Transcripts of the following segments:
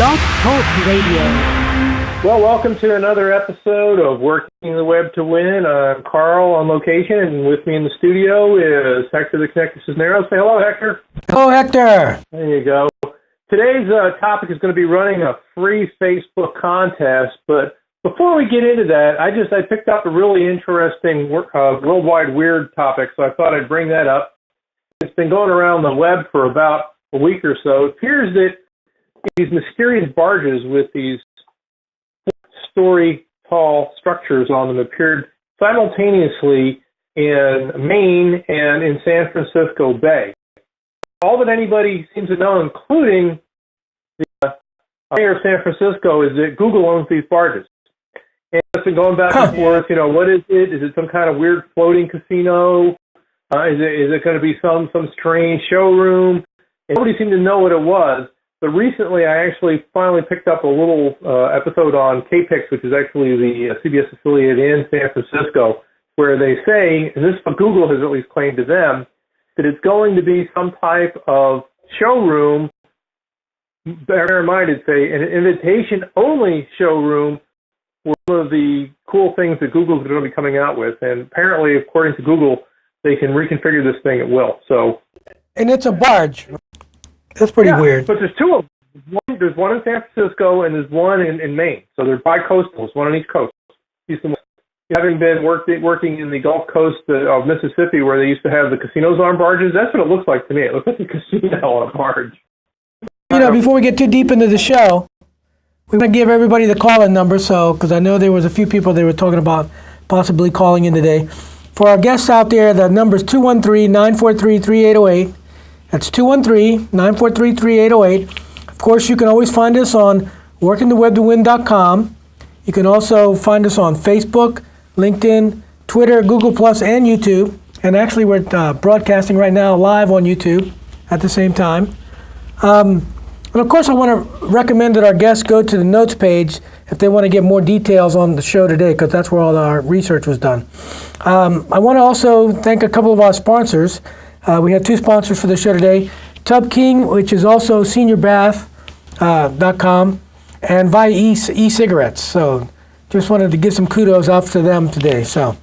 Blog Talk Radio. Well, welcome to another episode of Working the Web to Win. I'm Carl on location, and with me in the studio is Hector the Connector Cisneros. Say hello, Hector. Hello, Hector. There you go. Today's topic is going to be running a free Facebook contest, but before we get into that, I picked up a really interesting worldwide weird topic, so I thought I'd bring that up. It's been going around the web for about a week or so. It appears that these mysterious barges with these story tall structures on them appeared simultaneously in Maine and in San Francisco Bay. All that anybody seems to know, including the mayor of San Francisco, is that Google owns these barges. And it's been going back and forth, what is it? Is it some kind of weird floating casino? Is it going to be some strange showroom? And nobody seemed to know what it was. But recently, I actually finally picked up a little episode on KPIX, which is actually the CBS affiliate in San Francisco, where they say, and this is what Google has at least claimed to them, that it's going to be some type of showroom. Bear in mind, it's an invitation-only showroom. One of the cool things that Google's going to be coming out with, and apparently, according to Google, they can reconfigure this thing at will. And it's a barge. That's pretty weird. But there's two of them. There's one in San Francisco and there's one in Maine. So they're bi-coastals, one on each coast. Having been working in the Gulf Coast of Mississippi, where they used to have the casinos on barges, that's what it looks like to me. It looks like a casino on a barge. Before we get too deep into the show, we want to give everybody the call-in number, because I know there was a few people they were talking about possibly calling in today. For our guests out there, the number is 213-943-3808. That's 213-943-3808. Of course, you can always find us on workingthewebtowin.com. You can also find us on Facebook, LinkedIn, Twitter, Google+, and YouTube. And actually, we're broadcasting right now live on YouTube at the same time. And of course, I want to recommend that our guests go to the notes page if they want to get more details on the show today, because that's where all our research was done. I want to also thank a couple of our sponsors. We have two sponsors for the show today, Tub King, which is also seniorbath.com, and via e-cigarettes. So just wanted to give some kudos out to them today. So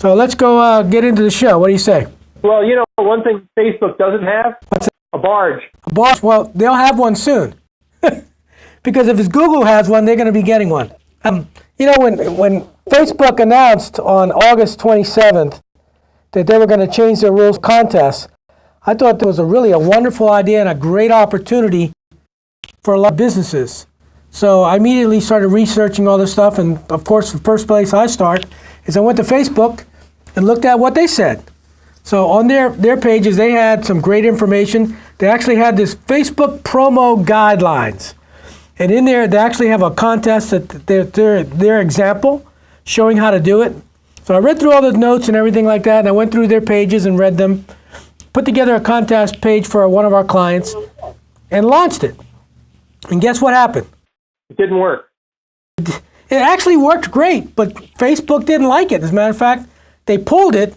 let's go get into the show. What do you say? Well, one thing Facebook doesn't have? What's that? A barge. A barge? Well, they'll have one soon. Because if Google has one, they're going to be getting one. When Facebook announced on August 27th that they were going to change their rules of contests, I thought that was really a wonderful idea and a great opportunity for a lot of businesses. So I immediately started researching all this stuff, and of course the first place I start is I went to Facebook and looked at what they said. So on their pages, they had some great information. They actually had this Facebook promo guidelines. And in there, they actually have a contest that their example showing how to do it. So I read through all the notes and everything like that, and I went through their pages and read them, put together a contest page for one of our clients, and launched it. And guess what happened? It didn't work. It actually worked great, but Facebook didn't like it. As a matter of fact, they pulled it,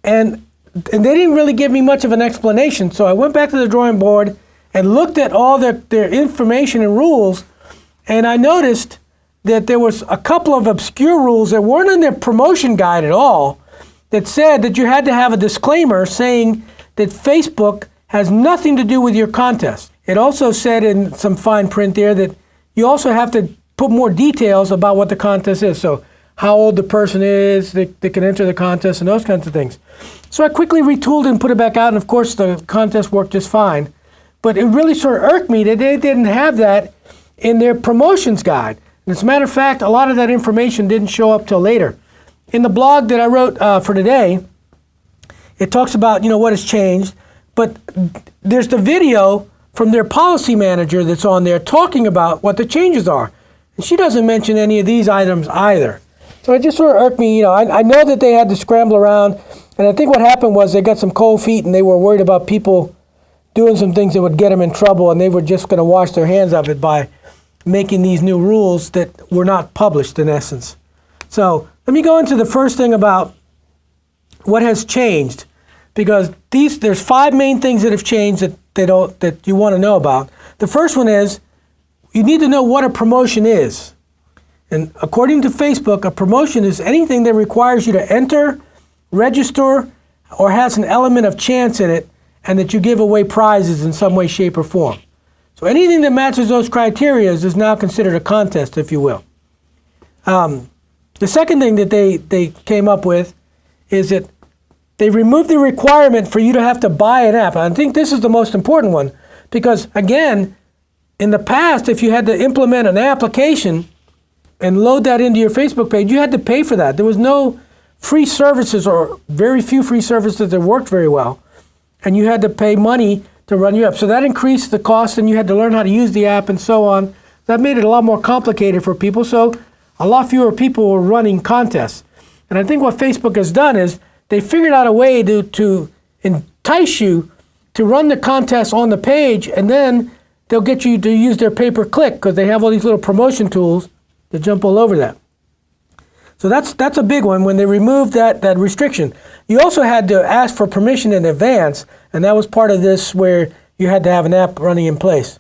and they didn't really give me much of an explanation. So I went back to the drawing board and looked at all their information and rules, and I noticed that there was a couple of obscure rules that weren't in their promotion guide at all that said that you had to have a disclaimer saying that Facebook has nothing to do with your contest. It also said in some fine print there that you also have to put more details about what the contest is. So how old the person is, they can enter the contest and those kinds of things. So I quickly retooled and put it back out, and of course the contest worked just fine. But it really sort of irked me that they didn't have that in their promotions guide. And as a matter of fact, a lot of that information didn't show up till later. In the blog that I wrote for today, it talks about what has changed, but there's the video from their policy manager that's on there talking about what the changes are. And she doesn't mention any of these items either. So it just sort of irked me. I know that they had to scramble around, and I think what happened was they got some cold feet and they were worried about people doing some things that would get them in trouble, and they were just going to wash their hands of it by making these new rules that were not published in essence. So let me go into the first thing about what has changed, because there's 5 main things that have changed that you want to know about. The first one is you need to know what a promotion is. And according to Facebook, a promotion is anything that requires you to enter, register, or has an element of chance in it, and that you give away prizes in some way, shape, or form. So anything that matches those criteria is now considered a contest, if you will. The second thing that they came up with is that they removed the requirement for you to have to buy an app. I think this is the most important one because, again, in the past, if you had to implement an application and load that into your Facebook page, you had to pay for that. There was no free services or very few free services that worked very well. And you had to pay money to run your app. So that increased the cost and you had to learn how to use the app and so on. That made it a lot more complicated for people. So a lot fewer people were running contests. And I think what Facebook has done is they figured out a way to entice you to run the contest on the page, and then they'll get you to use their pay-per-click because they have all these little promotion tools that jump all over that. So that's a big one when they removed that restriction. You also had to ask for permission in advance, and that was part of this where you had to have an app running in place.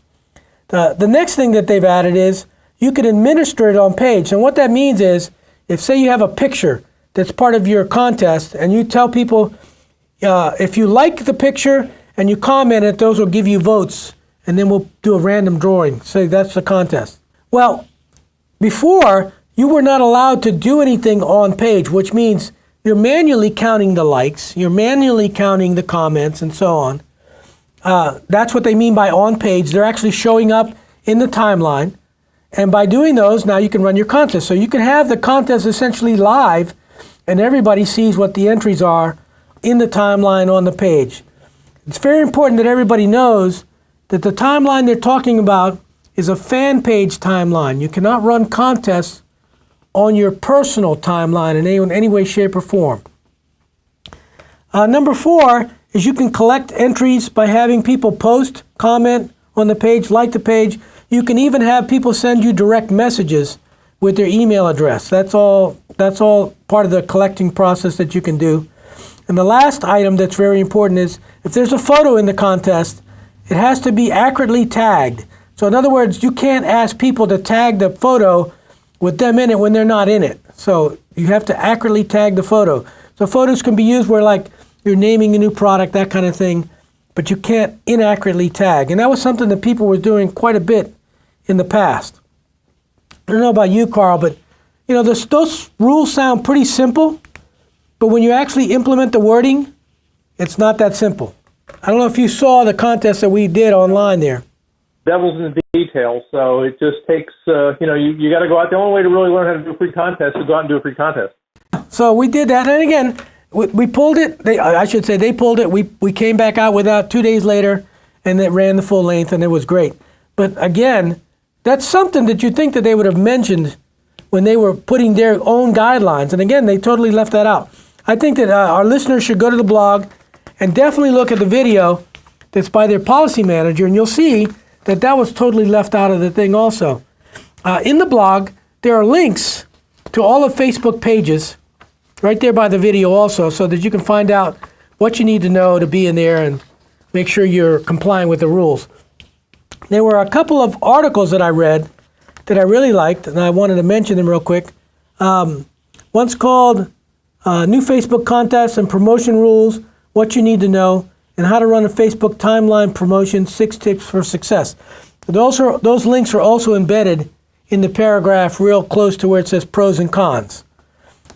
The next thing that they've added is you can administer it on page. And what that means is, if say you have a picture that's part of your contest, and you tell people if you like the picture and you comment it, those will give you votes, and then we'll do a random drawing. Say that's the contest. Well, before, you were not allowed to do anything on page, which means you're manually counting the likes, you're manually counting the comments, and so on. That's what they mean by on page. They're actually showing up in the timeline. And by doing those, now you can run your contest. So you can have the contest essentially live, and everybody sees what the entries are in the timeline on the page. It's very important that everybody knows that the timeline they're talking about is a fan page timeline. You cannot run contests on your personal timeline in any way, shape, or form. Number 4 is you can collect entries by having people post, comment on the page, like the page. You can even have people send you direct messages with their email address. That's all part of the collecting process that you can do. And the last item that's very important is if there's a photo in the contest, it has to be accurately tagged. So in other words, you can't ask people to tag the photo with them in it when they're not in it. So you have to accurately tag the photo. So photos can be used where like you're naming a new product, that kind of thing, but you can't inaccurately tag. And that was something that people were doing quite a bit in the past. I don't know about you, Carl, but you know, those rules sound pretty simple, but when you actually implement the wording, it's not that simple. I don't know if you saw the contest that we did online there. Devil's in the details, so it just takes, you got to go out. The only way to really learn how to do a free contest is go out and do a free contest. So we did that, and again, we pulled it. They pulled it. We came back out with that 2 days later, and it ran the full length, and it was great. But again, that's something that you'd think that they would have mentioned when they were putting their own guidelines. And again, they totally left that out. I think that our listeners should go to the blog and definitely look at the video that's by their policy manager, and you'll see that was totally left out of the thing also. In the blog, there are links to all of Facebook pages right there by the video also, so that you can find out what you need to know to be in there and make sure you're complying with the rules. There were a couple of articles that I read that I really liked, and I wanted to mention them real quick. One's called New Facebook Contests and Promotion Rules, What You Need to Know, and How to Run a Facebook Timeline Promotion, 6 Tips for Success. Those links are also embedded in the paragraph real close to where it says pros and cons.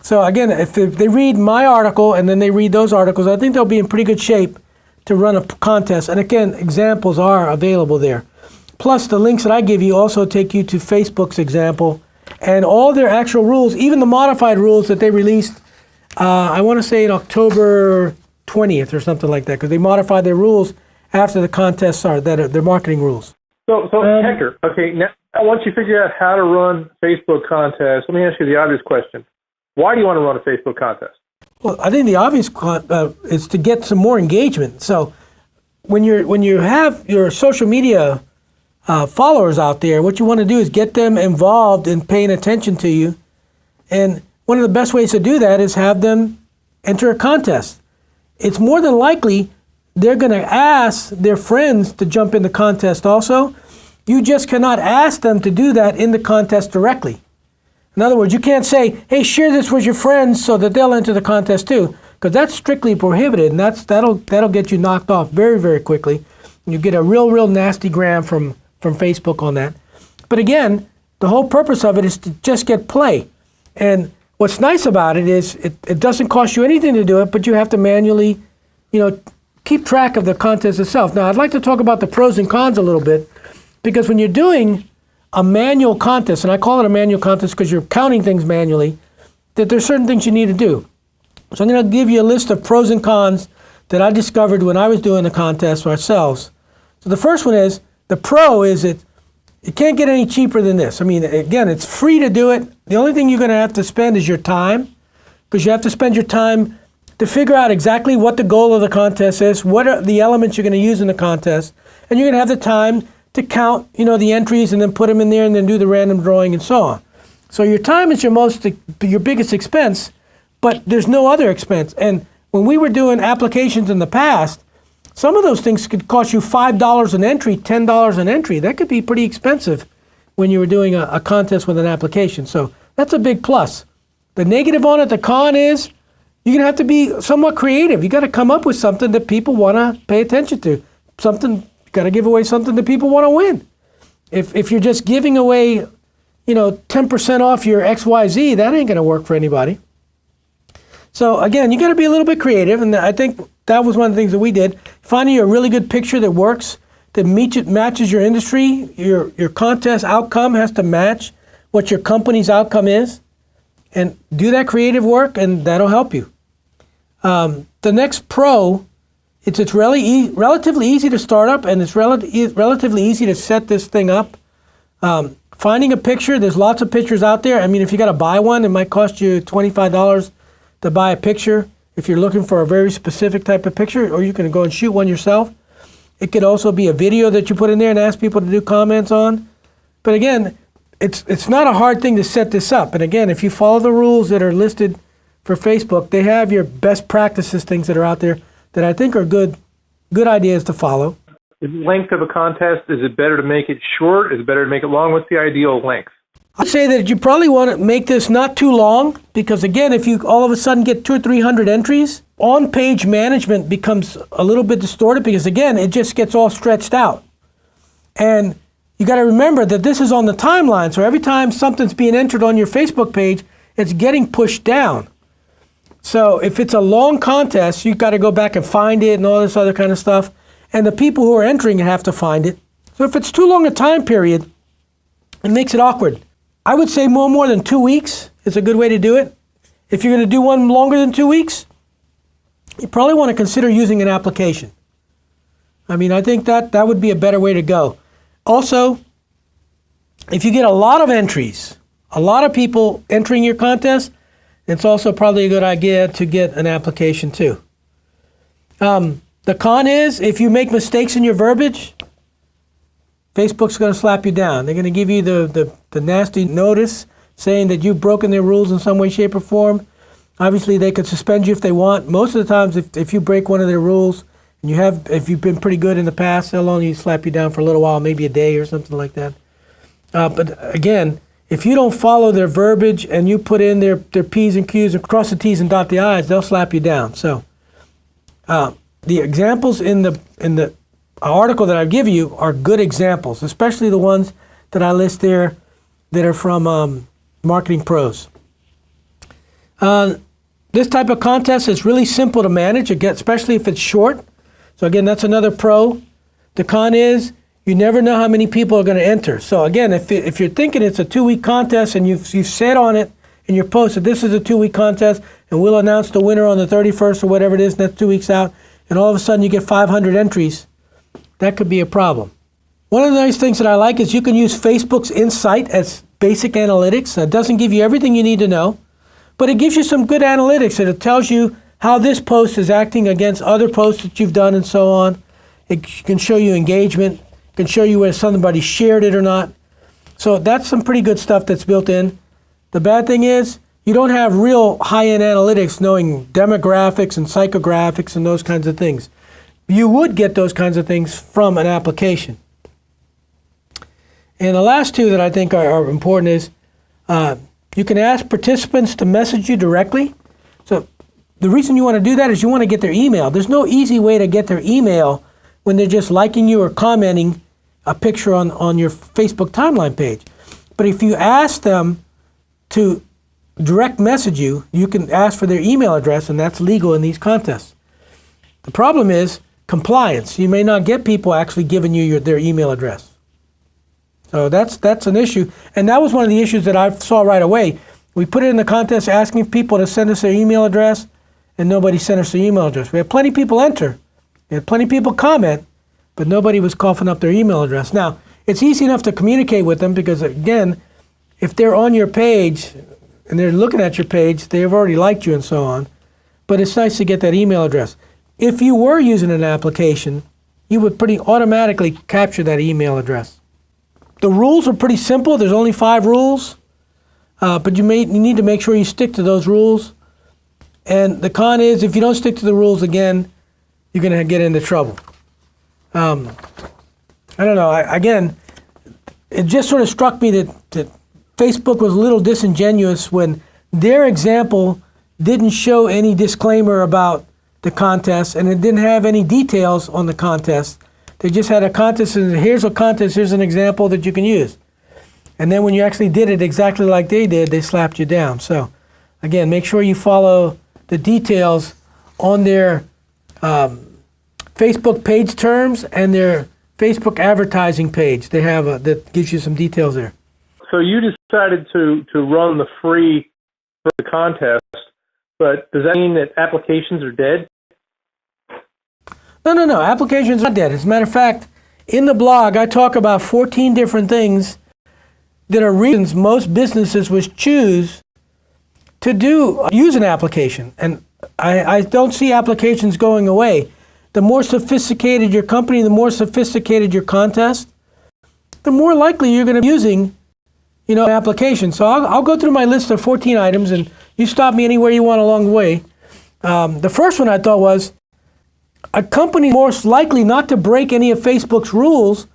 So again, if they read my article and then they read those articles, I think they'll be in pretty good shape to run a contest. And again, examples are available there. Plus, the links that I give you also take you to Facebook's example and all their actual rules, even the modified rules that they released, I want to say in October 20th or something like that, because they modified their rules after the contests are their marketing rules. So Hector, okay, now once you figure out how to run Facebook contests, let me ask you the obvious question. Why do you want to run a Facebook contest? Well, I think the obvious is to get some more engagement. So when you have your social media followers out there, what you want to do is get them involved in paying attention to you. And one of the best ways to do that is have them enter a contest. It's more than likely they're going to ask their friends to jump in the contest also. You just cannot ask them to do that in the contest directly. In other words, you can't say, hey, share this with your friends so that they'll enter the contest too, because that's strictly prohibited, and that'll get you knocked off very, very quickly. You get a real nasty gram from Facebook on that. But again, the whole purpose of it is to just get play. And what's nice about it is it doesn't cost you anything to do it, but you have to manually, keep track of the contest itself. Now, I'd like to talk about the pros and cons a little bit, because when you're doing a manual contest, and I call it a manual contest because you're counting things manually, that there's certain things you need to do. So I'm going to give you a list of pros and cons that I discovered when I was doing the contest ourselves. So the first one is, the pro is it can't get any cheaper than this. I mean, again, it's free to do it. The only thing you're going to have to spend is your time, because you have to spend your time to figure out exactly what the goal of the contest is, what are the elements you're going to use in the contest, and you're going to have the time to count, the entries and then put them in there and then do the random drawing and so on. So your time is your biggest expense, but there's no other expense. And when we were doing applications in the past, some of those things could cost you $5 an entry, $10 an entry. That could be pretty expensive when you were doing a contest with an application. So that's a big plus. The negative on it, the con is, you're going to have to be somewhat creative. You got to come up with something that people want to pay attention to. You got to give away something that people want to win. If you're just giving away, 10% off your XYZ, that ain't going to work for anybody. So again, you got to be a little bit creative, and I think that was one of the things that we did. Finding a really good picture that works, that matches your industry, your contest outcome has to match what your company's outcome is, and do that creative work, and that'll help you. The next pro, it's really relatively easy to start up, and it's relatively easy to set this thing up. Finding a picture, there's lots of pictures out there. I mean, if you got to buy one, it might cost you $25 to buy a picture if you're looking for a very specific type of picture, or you can go and shoot one yourself. It could also be a video that you put in there and ask people to do comments on. But again, it's not a hard thing to set this up. And again, if you follow the rules that are listed for Facebook, they have your best practices, things that are out there that I think are good ideas to follow. The length of a contest, is it better to make it short? Is it better to make it long? What's the ideal length? I'd say that you probably want to make this not too long, because again, if you all of a sudden get 200 or 300 entries, on-page management becomes a little bit distorted, because again, it just gets all stretched out. And you got to remember that this is on the timeline, so every time something's being entered on your Facebook page, it's getting pushed down. So if it's a long contest, you've got to go back and find it and all this other kind of stuff, and the people who are entering it have to find it. So if it's too long a time period, it makes it awkward. I would say more than 2 weeks is a good way to do it. If you're going to do one longer than 2 weeks, you probably want to consider using an application. I mean, I think that would be a better way to go. Also, if you get a lot of entries, a lot of people entering your contest, it's also probably a good idea to get an application too. The con is, if you make mistakes in your verbiage, Facebook's going to slap you down. They're going to give you the nasty notice saying that you've broken their rules in some way, shape, or form. Obviously, they could suspend you if they want. Most of the times, if you break one of their rules, and if you've been pretty good in the past, they'll only slap you down for a little while, maybe a day or something like that. But again, if you don't follow their verbiage and you put in their P's and Q's and cross the T's and dot the I's, they'll slap you down. So the examples in the article that I give you are good examples, especially the ones that I list there that are from Marketing Pros. This type of contest is really simple to manage, especially if it's short. So again, that's another pro. The con is you never know how many people are going to enter. So again, if you're thinking it's a 2-week contest and you've said on it in your post that this is a 2-week contest and we'll announce the winner on the 31st or whatever it is, and that's 2 weeks out, and all of a sudden you get 500 entries, that could be a problem. One of the nice things that I like is you can use Facebook's Insight as basic analytics. It doesn't give you everything you need to know, but it gives you some good analytics, and it tells you how this post is acting against other posts that you've done and so on. It can show you engagement, can show you whether somebody shared it or not. So that's some pretty good stuff that's built in. The bad thing is you don't have real high-end analytics knowing demographics and psychographics and those kinds of things. You would get those kinds of things from an application. And the last two that I think are important is you can ask participants to message you directly. So the reason you want to do that is you want to get their email. There's no easy way to get their email when they're just liking you or commenting a picture on your Facebook timeline page. But if you ask them to direct message you, you can ask for their email address, and that's legal in these contests. The problem is compliance. You may not get people actually giving you their email address. So that's an issue. And that was one of the issues that I saw right away. We put it in the contest asking people to send us their email address, and nobody sent us their email address. We had plenty of people enter. We had plenty of people comment, but nobody was coughing up their email address. Now, it's easy enough to communicate with them because, again, if they're on your page and they're looking at your page, they've already liked you and so on. But it's nice to get that email address. If you were using an application, you would pretty automatically capture that email address. The rules are pretty simple. There's only 5 rules, but you need to make sure you stick to those rules. And the con is, if you don't stick to the rules again, you're going to get into trouble. I don't know. Again, it just sort of struck me that Facebook was a little disingenuous when their example didn't show any disclaimer about the contest, and it didn't have any details on the contest. They just had a contest, and here's a contest, here's an example that you can use. And then when you actually did it exactly like they did, they slapped you down. So, again, make sure you follow the details on their Facebook page terms and their Facebook advertising page. They have that gives you some details there. So you decided to run the free for the contest, but does that mean that applications are dead? No. Applications are dead. As a matter of fact, in the blog, I talk about 14 different things that are reasons most businesses would choose to use an application. And I don't see applications going away. The more sophisticated your company, the more sophisticated your contest, the more likely you're going to be using an application. So I'll go through my list of 14 items, and you stop me anywhere you want along the way. The first one I thought was, a company most likely not to break any of Facebook's rules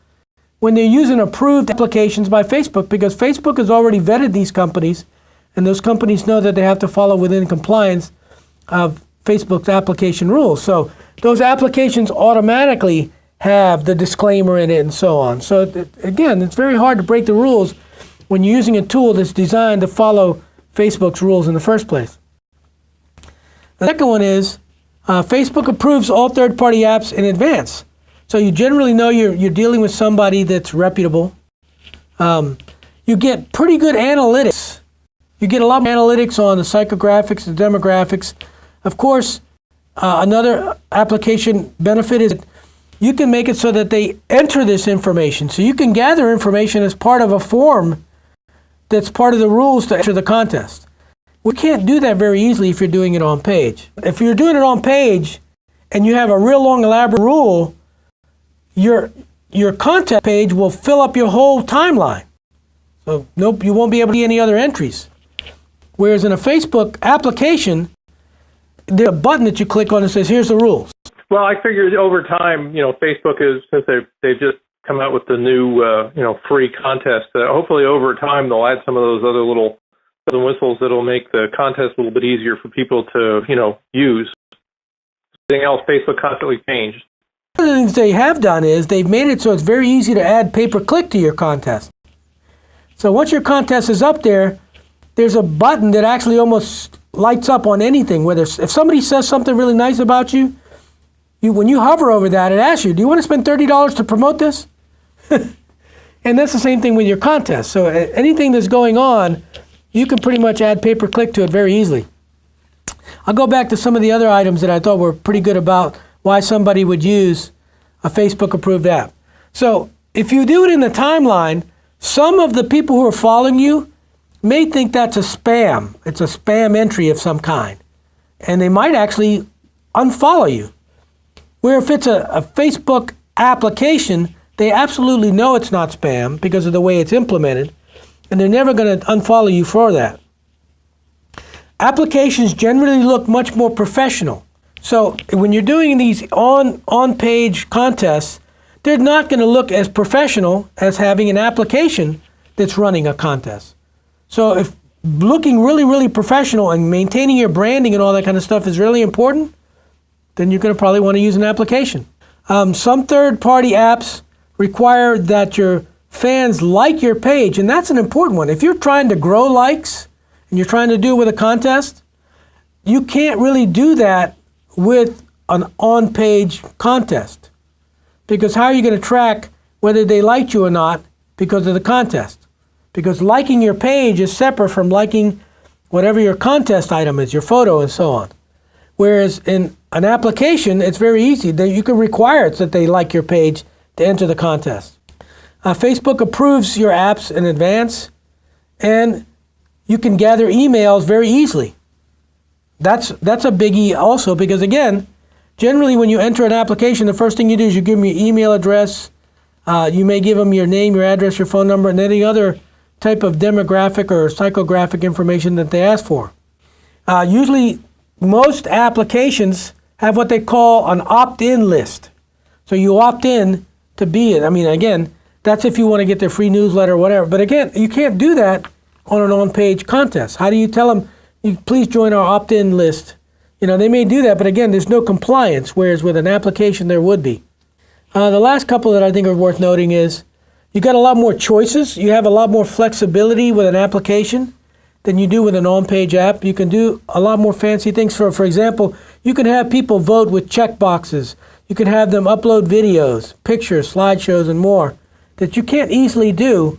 when they're using approved applications by Facebook, because Facebook has already vetted these companies, and those companies know that they have to follow within compliance of Facebook's application rules. So those applications automatically have the disclaimer in it and so on. So again, it's very hard to break the rules when you're using a tool that's designed to follow Facebook's rules in the first place. The second one is Facebook approves all third-party apps in advance. So you generally know you're dealing with somebody that's reputable. You get pretty good analytics. You get a lot of analytics on the psychographics, the demographics. Of course, another application benefit is that you can make it so that they enter this information. So you can gather information as part of a form that's part of the rules to enter the contest. We can't do that very easily if you're doing it on page. If you're doing it on page and you have a real long elaborate rule, your contest page will fill up your whole timeline. So nope, you won't be able to see any other entries. Whereas in a Facebook application, there's a button that you click on that says, here's the rules. Well, I figured over time, Facebook is, since they've just come out with the new, free contest, hopefully over time they'll add some of those other little bells and whistles that'll make the contest a little bit easier for people to, use. Everything else, Facebook constantly changed. One of the things they have done is they've made it so it's very easy to add pay-per-click to your contest. So once your contest is up there, there's a button that actually almost lights up on anything. Whether if somebody says something really nice about you, when you hover over that, it asks you, do you want to spend $30 to promote this? And that's the same thing with your contest. So anything that's going on, you can pretty much add pay-per-click to it very easily. I'll go back to some of the other items that I thought were pretty good about why somebody would use a Facebook-approved app. So if you do it in the timeline, some of the people who are following you may think that's a spam. It's a spam entry of some kind. And they might actually unfollow you. Where if it's a Facebook application, they absolutely know it's not spam because of the way it's implemented, and they're never going to unfollow you for that. Applications generally look much more professional. So when you're doing these on-page contests, they're not going to look as professional as having an application that's running a contest. So if looking really, really professional and maintaining your branding and all that kind of stuff is really important, then you're going to probably want to use an application. Some third-party apps require that your fans like your page, and that's an important one. If you're trying to grow likes and you're trying to do it with a contest, you can't really do that with an on-page contest, because how are you going to track whether they liked you or not because of the contest? Because liking your page is separate from liking whatever your contest item is, your photo and so on. Whereas in an application, it's very easy. You can require it that they like your page to enter the contest. Facebook approves your apps in advance, and you can gather emails very easily. That's a biggie also, because again, generally when you enter an application, the first thing you do is you give them your email address. You may give them your name, your address, your phone number, and any other type of demographic or psychographic information that they ask for. Usually, most applications have what they call an opt-in list. So you opt in to be it. I mean, again, that's if you want to get their free newsletter or whatever. But again, you can't do that on an on-page contest. How do you tell them, please join our opt-in list? You know, they may do that, but again, there's no compliance, whereas with an application there would be. The last couple that I think are worth noting is you got a lot more choices. You have a lot more flexibility with an application than you do with an on-page app. You can do a lot more fancy things. For example, you can have people vote with check boxes. You can have them upload videos, pictures, slideshows, and more that you can't easily do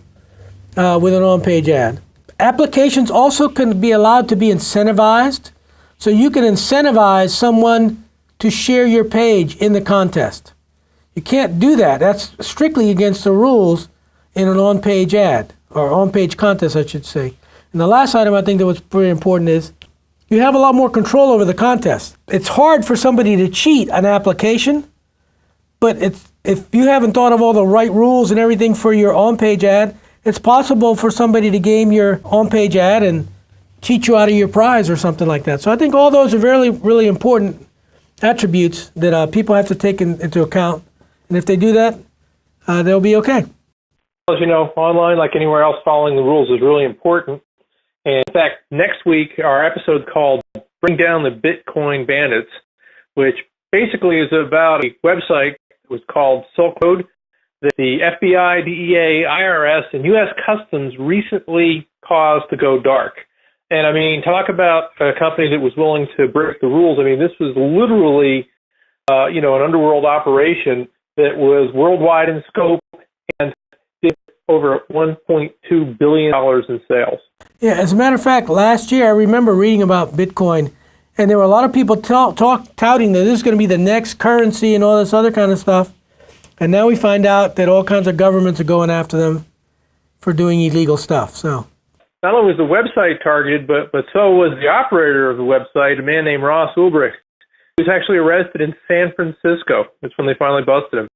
with an on-page ad. Applications also can be allowed to be incentivized. So you can incentivize someone to share your page in the contest. You can't do that. That's strictly against the rules in an on-page ad, or on-page contest, I should say. And the last item I think that was pretty important is you have a lot more control over the contest. It's hard for somebody to cheat an application, but if you haven't thought of all the right rules and everything for your on-page ad, it's possible for somebody to game your on-page ad and cheat you out of your prize or something like that. So I think all those are really, really important attributes that people have to take into account. And if they do that, they'll be okay. As you know, online, like anywhere else, following the rules is really important. And in fact, next week, our episode called Bring Down the Bitcoin Bandits, which basically is about a website that was called Silk Road that the FBI, DEA, IRS, and U.S. Customs recently caused to go dark. And I mean, talk about a company that was willing to break the rules. I mean, this was literally, an underworld operation that was worldwide in scope and did over $1.2 billion in sales. Yeah, as a matter of fact, last year I remember reading about Bitcoin, and there were a lot of people touting that this is going to be the next currency and all this other kind of stuff. And now we find out that all kinds of governments are going after them for doing illegal stuff. So not only was the website targeted, but so was the operator of the website, a man named Ross Ulbricht. He was actually arrested in San Francisco. That's when they finally busted him.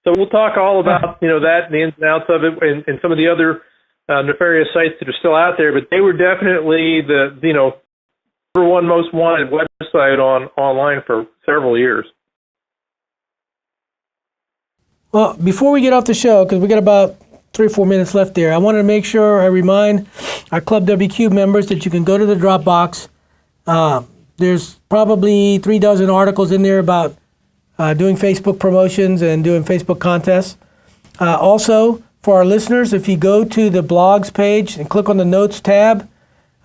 So we'll talk all about that and the ins and outs of it and some of the other nefarious sites that are still out there. But they were definitely the number one most wanted website online for several years. Well, before we get off the show, because we got about 3 or 4 minutes left there, I wanted to make sure I remind our Club WQ members that you can go to the Dropbox. There's probably 3 dozen articles in there about doing Facebook promotions and doing Facebook contests. Also, for our listeners, if you go to the blogs page and click on the notes tab,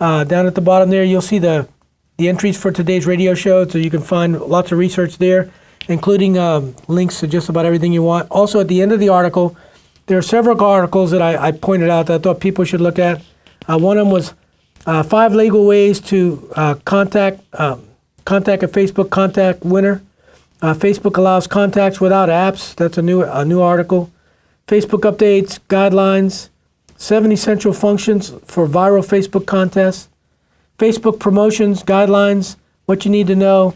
down at the bottom there, you'll see the entries for today's radio show, so you can find lots of research there, including links to just about everything you want. Also, at the end of the article, there are several articles that I pointed out that I thought people should look at. One of them was 5 legal ways to contact a Facebook contact winner. Facebook allows contacts without apps. That's a new article. Facebook updates, guidelines, 7 essential functions for viral Facebook contests, Facebook promotions, guidelines, what you need to know,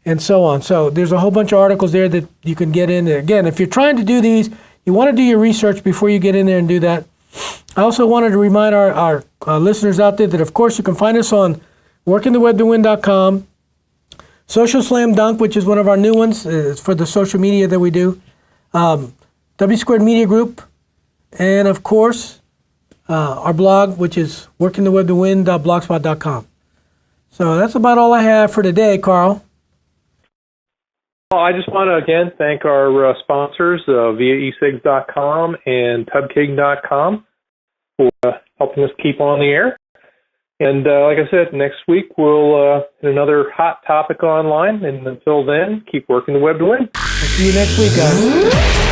and so on. So there's a whole bunch of articles there that you can get in. Again, if you're trying to do these, you want to do your research before you get in there and do that. I also wanted to remind our listeners out there that, of course, you can find us on workingthewebtowin.com, Social Slam Dunk, which is one of our new ones. It's for the social media that we do. W Squared Media Group, and of course, our blog, which is workingthewebtowin.blogspot.com. So that's about all I have for today, Carl. Well, I just want to, again, thank our sponsors, viaesigs.com and tubking.com, for helping us keep on the air. And like I said, next week we'll hit another hot topic online. And until then, keep working the web to win. I'll see you next week, guys.